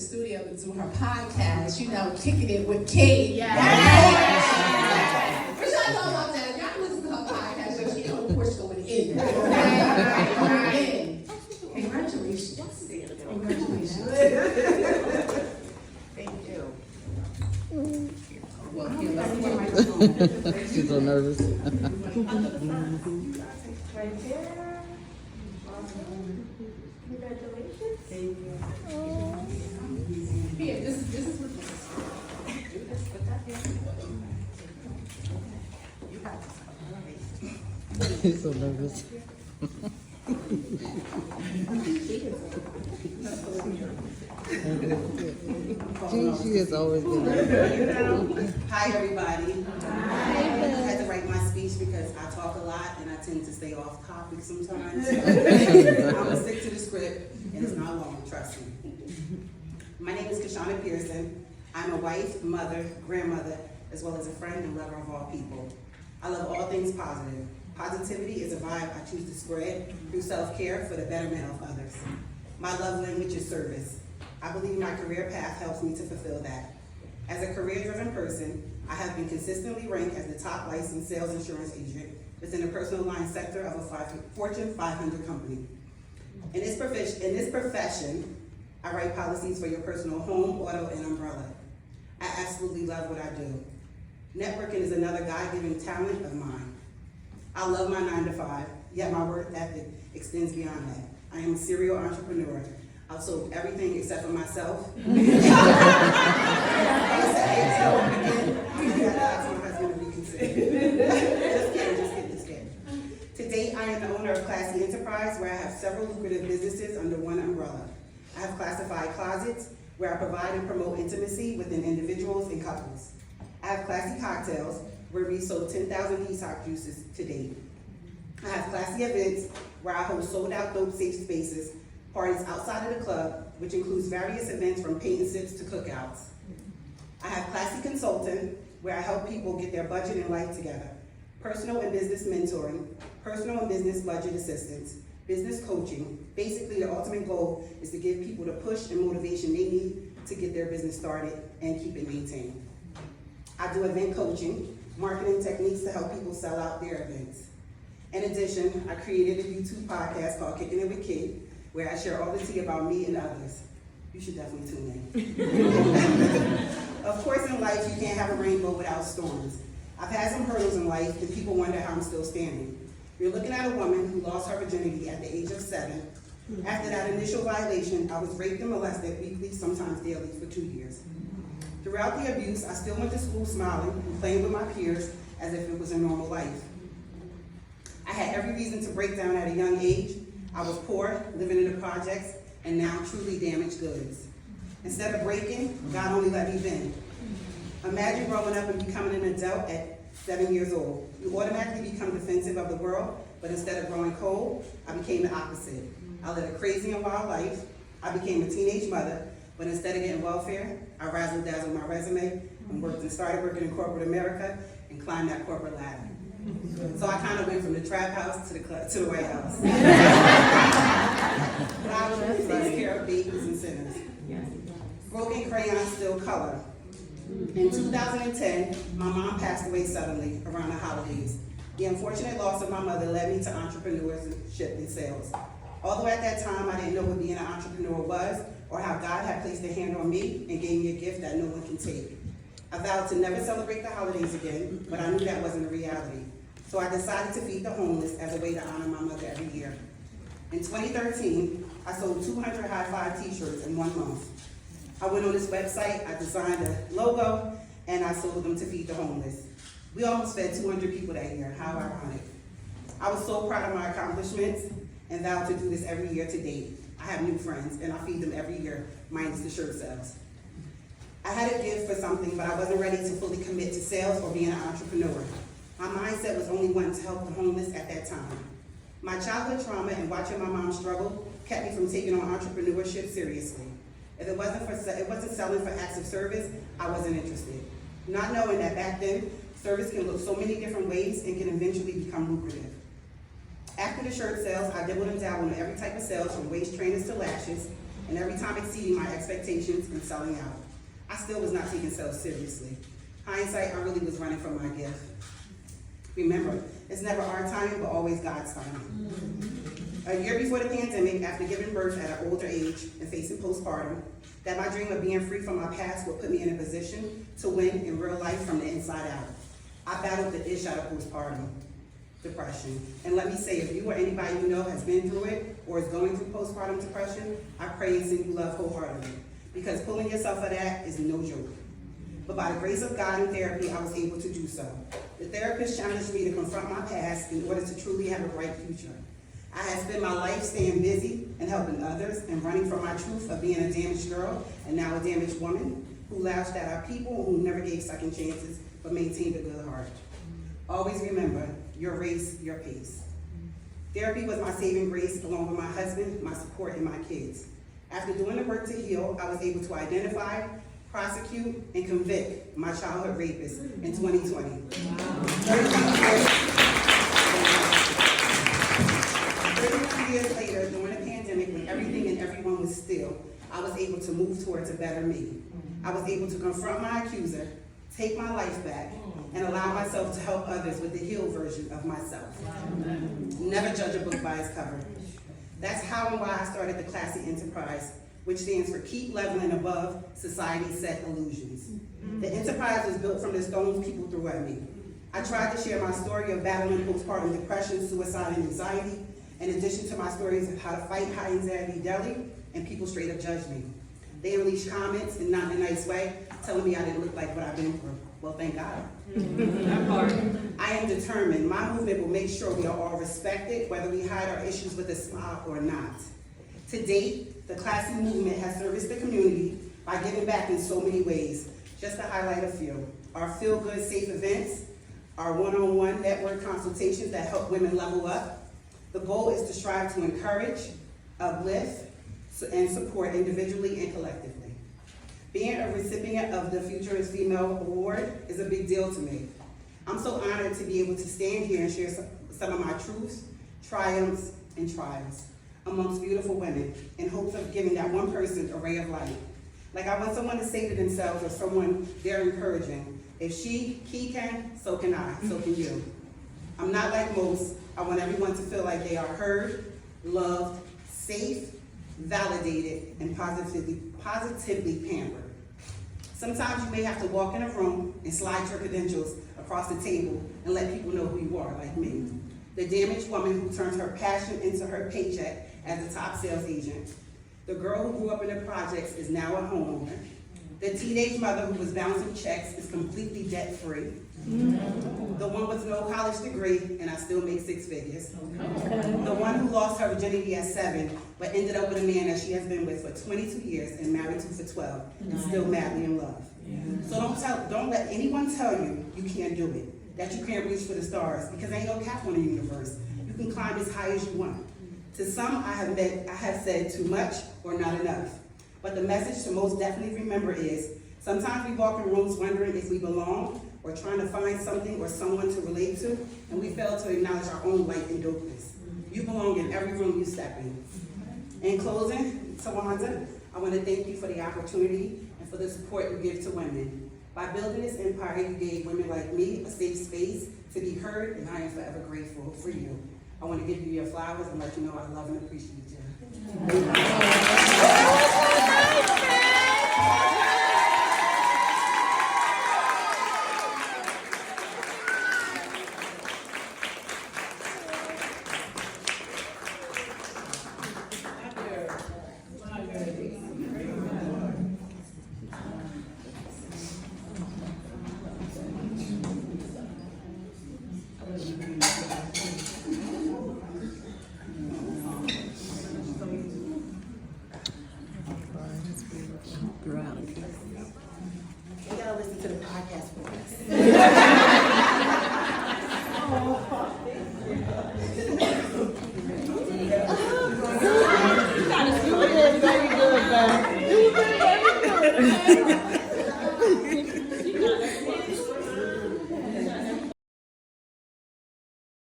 studio to do her podcast, Kicking It with Kate. Yeah. What y'all know about that? Y'all listen to her podcast, so she on the porch going in. Congratulations. Congratulations. Thank you. Well, She's so nervous. Right there. Congratulations. Thank you. Here, this is what She's so nervous. She is always good. Hi, everybody. I had to write my speech because I talk a lot and I tend to stay off topic sometimes. I'm gonna stick to the script and it's not long, trust me. My name is Kashana Pearson. I'm a wife, mother, grandmother, as well as a friend and lover of all people. I love all things positive. Positivity is a vibe I choose to spread through self-care for the betterment of others. My love language is service. I believe my career path helps me to fulfill that. As a career-driven person, I have been consistently ranked as the top licensed sales insurance agent within the personal line sector of a Fortune 500 company. In this profession, I write policies for your personal home, auto, and umbrella. I absolutely love what I do. Networking is another God-given talent of mine. I love my 9 to 5, yet my work ethic extends beyond that. I am a serial entrepreneur. I've sold everything except for myself. Just kidding. To date, I am the owner of Classy Enterprise, where I have several lucrative businesses under one umbrella. I have Classified Closets, where I provide and promote intimacy within individuals and couples. I have Classy Cocktails, where we sold 10,000 ESOP juices to date. I have Classy Events, where I host sold-out dope safe spaces, parties outside of the club, which includes various events from paint and sips to cookouts. I have Classy Consultant, where I help people get their budget and life together. Personal and business mentoring, personal and business budget assistance, business coaching. Basically, the ultimate goal is to give people the push and motivation they need to get their business started and keep it maintained. I do event coaching, marketing techniques to help people sell out their events. In addition, I created a YouTube podcast called Kicking It with Kate, where I share all the tea about me and others. You should definitely tune in. Of course, in life, you can't have a rainbow without storms. I've had some hurdles in life, and people wonder how I'm still standing. You're looking at a woman who lost her virginity at the age of 7. After that initial violation, I was raped and molested weekly, sometimes daily, for 2 years. Throughout the abuse, I still went to school smiling and playing with my peers as if it was a normal life. I had every reason to break down at a young age. I was poor, living in the projects, and now truly damaged goods. Instead of breaking, God only let me bend. Imagine growing up and becoming an adult at 7 years old. You automatically become defensive of the world, but instead of growing cold, I became the opposite. I led a crazy and wild life. I became a teenage mother, but instead of getting welfare, I razzle-dazzled my resume and started working in corporate America and climbed that corporate ladder. So I kind of went from the trap house to the White House. God takes care of babies and sinners. Broken crayons still color. In 2010, my mom passed away suddenly around the holidays. The unfortunate loss of my mother led me to entrepreneurship and sales. Although at that time I didn't know what being an entrepreneur was or how God had placed a hand on me and gave me a gift that no one can take. I vowed to never celebrate the holidays again, but I knew that wasn't a reality. So I decided to feed the homeless as a way to honor my mother every year. In 2013, I sold 200 High Five t-shirts in 1 month. I went on this website, I designed a logo, and I sold them to feed the homeless. We almost fed 200 people that year, how ironic. I was so proud of my accomplishments and vowed to do this every year to date. I have new friends, and I feed them every year, minus the shirt sales. I had a gift for something, but I wasn't ready to fully commit to sales or being an entrepreneur. My mindset was only one to help the homeless at that time. My childhood trauma and watching my mom struggle kept me from taking on entrepreneurship seriously. If it wasn't selling for acts of service, I wasn't interested. Not knowing that back then, service can look so many different ways and can eventually become lucrative. After the shirt sales, I dabbled and dabbled in every type of sales, from waist trainers to lashes. and every time exceeding my expectations and selling out. I still was not taking sales seriously. Hindsight, I really was running from my gift. Remember, it's never our timing, but always God's timing. A year before the pandemic, after giving birth at an older age and facing postpartum, that my dream of being free from my past would put me in a position to win in real life from the inside out. I battled the ish out of postpartum depression. And let me say, if you or anybody you know has been through it or is going through postpartum depression, I pray and send you love wholeheartedly. Because pulling yourself out of that is no joke. But by the grace of God and therapy, I was able to do so. The therapist challenged me to confront my past in order to truly have a bright future. I had spent my life staying busy and helping others and running from my truth of being a damaged girl and now a damaged woman who laughed at our people who never gave second chances but maintained a good heart. Always remember, your race, your pace. Therapy was my saving grace along with my husband, my support, and my kids. After doing the work to heal, I was able to identify, prosecute, and convict my childhood rapist in 2020. Wow. 31 years later, during the pandemic, when everything and everyone was still, I was able to move towards a better me. I was able to confront my accuser, take my life back, and allow myself to help others with the healed version of myself. Never judge a book by its cover. That's how and why I started the Classy Enterprise, which stands for Keep Leveling Above Society's Set Illusions. The enterprise was built from the stones people threw at me. I tried to share my story of battling postpartum depression, suicide, and anxiety, in addition to my stories of how to fight high anxiety daily, and people straight up judged me. They unleashed comments, and not in a nice way, telling me I didn't look like what I've been through. Well, thank God. I am determined. My movement will make sure we are all respected, whether we hide our issues with a smile or not. To date, the Classy movement has serviced the community by giving back in so many ways. Just to highlight a few: our feel-good, safe events, our one-on-one network consultations that help women level up. The goal is to strive to encourage, uplift, and support individually and collectively. Being a recipient of the Future is Female Award is a big deal to me. I'm so honored to be able to stand here and share some of my truths, triumphs, and trials amongst beautiful women in hopes of giving that one person a ray of light. Like I want someone to say to themselves or someone they're encouraging, if he can, so can I, so can you. I'm not like most. I want everyone to feel like they are heard, loved, safe, validated, and positively pampered. Sometimes you may have to walk in a room and slide your credentials across the table and let people know who you are, like me. The damaged woman who turns her passion into her paycheck as a top sales agent. The girl who grew up in the projects is now a homeowner. The teenage mother who was bouncing checks is completely debt-free. The one with no college degree, and I still make 6 figures. The one who lost her virginity at 7, but ended up with a man that she has been with for 22 years and married to for 12, and still madly in love. So don't let anyone tell you you can't do it, that you can't reach for the stars, because there ain't no cap on the universe. You can climb as high as you want. To some, I have said too much or not enough. But the message to most definitely remember is, sometimes we walk in rooms wondering if we belong, or trying to find something or someone to relate to, and we fail to acknowledge our own light and dopeness. You belong in every room you step in. In closing, Tawanda, I want to thank you for the opportunity and for the support you give to women. By building this empire, you gave women like me a safe space to be heard, and I am forever grateful for you. I want to give you your flowers and let you know I love and appreciate you.